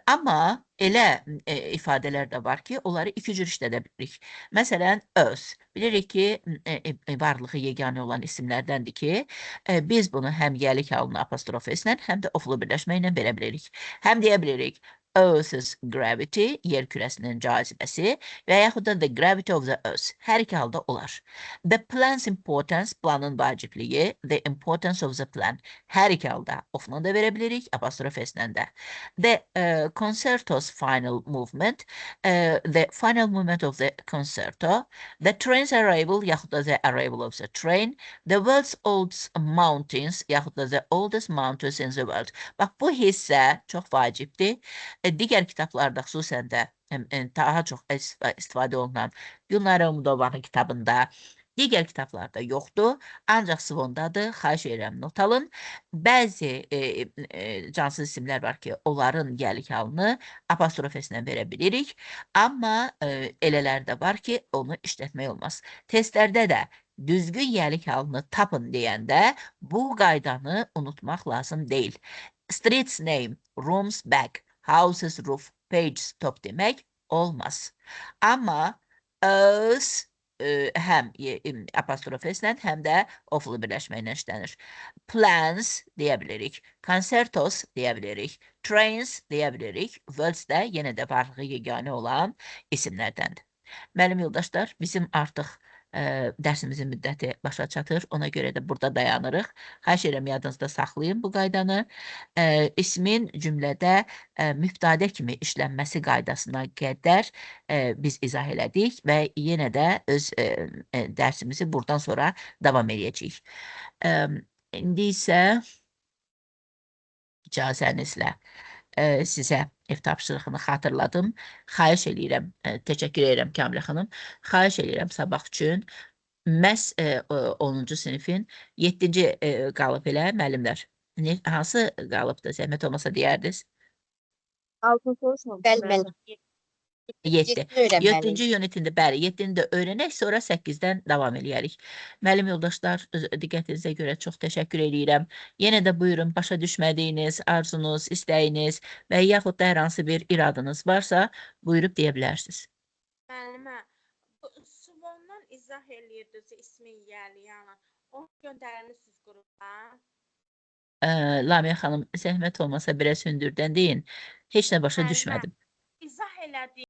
Amma elə ifadələr də var ki, onları iki cür işlədə bilirik. Məsələn, öz. Bilirik ki, varlığı yeganə olan isimlərdəndir ki, biz bunu həm yerlik halını apostrof S-lə, həm də oflu birləşmə ilə verə bilirik. Həm deyə bilirik, Earth's gravity, yer kürəsinin cazibəsi və yaxud da the gravity of the earth. Hər iki halda olar. The plan's importance, planın vacibliyi, the importance of the plan. Hər iki halda ofla da verə bilirik, apostrof S-lə də. The concerto's final movement, the final movement of the concerto, the train's arrival, yaxud da the arrival of the train, the world's oldest mountains, yaxud da the oldest mountains in the world. Bax, bu hissə çox vacibdir. Digər kitablarda xüsusən də daha çox istifadə olunan Günara Umudovanın kitabında, digər kitablarda yoxdur, ancaq Svondadır, xahiş edirəm, not alın. Bəzi cansız isimlər var ki, onların yerlik halını apostrof S-lə verə bilirik, amma elələr də var ki, onu işlətmək olmaz. Testlərdə də düzgün yerlik halını tapın deyəndə bu qaydanı unutmaq lazım deyil. Street's name, room's back, house's roof, page's top demək olmaz. Amma öz həm apostrof S-lə, həm də oflu birləşmə ilə işlənir. Plans deyə bilirik, concertos deyə bilirik, trains deyə bilirik, worlds də yenə də varlığı yeganə olan isimlərdəndir. Müəllim yoldaşlar, bizim artıq dərsimizin müddəti başa çatır. Ona görə də burada dayanırıq. Xahiş edirəm, yadınızda saxlayın bu qaydanı. İsmin cümlədə mübtədə kimi işlənməsi qaydasına qədər biz izah elədik və yenə də öz dərsimizi buradan sonra davam edəcəyik. İndi isə icazənizlə sizə ev tapşırığını xatırladım. Xahiş edirəm, təşəkkür edirəm Kamilə xanım. Xahiş edirəm sabah üçün məhz 10-cu sinifin 7-ci qalıb elə müəllimlər. Hansı qalıbdır? Zəhmət olmasa deyərdiniz? Altın soruşma. Bəli, bəli. 7. Yedini öyrənməliyik. 7-ci unitində bəli, 7-ni də öyrənək, sonra 8-dən davam eləyərik. Müəllim yoldaşlar, diqqətinizə görə çox təşəkkür edirəm. Yenə də buyurun, başa düşmədiyiniz, arzunuz, istəyiniz və yaxud da hər hansı bir iradınız varsa, buyurub deyə bilərsiniz. Müəllimə, bu sualdan izah eləyirdiniz ismin yəliyanı. Onu göndərmisiniz qrupa. Lamiyə xanım, zəhmət olmasa biraz hündürdən deyin. Heç nə başa Müəllimə, düşmədim. İzah elədim.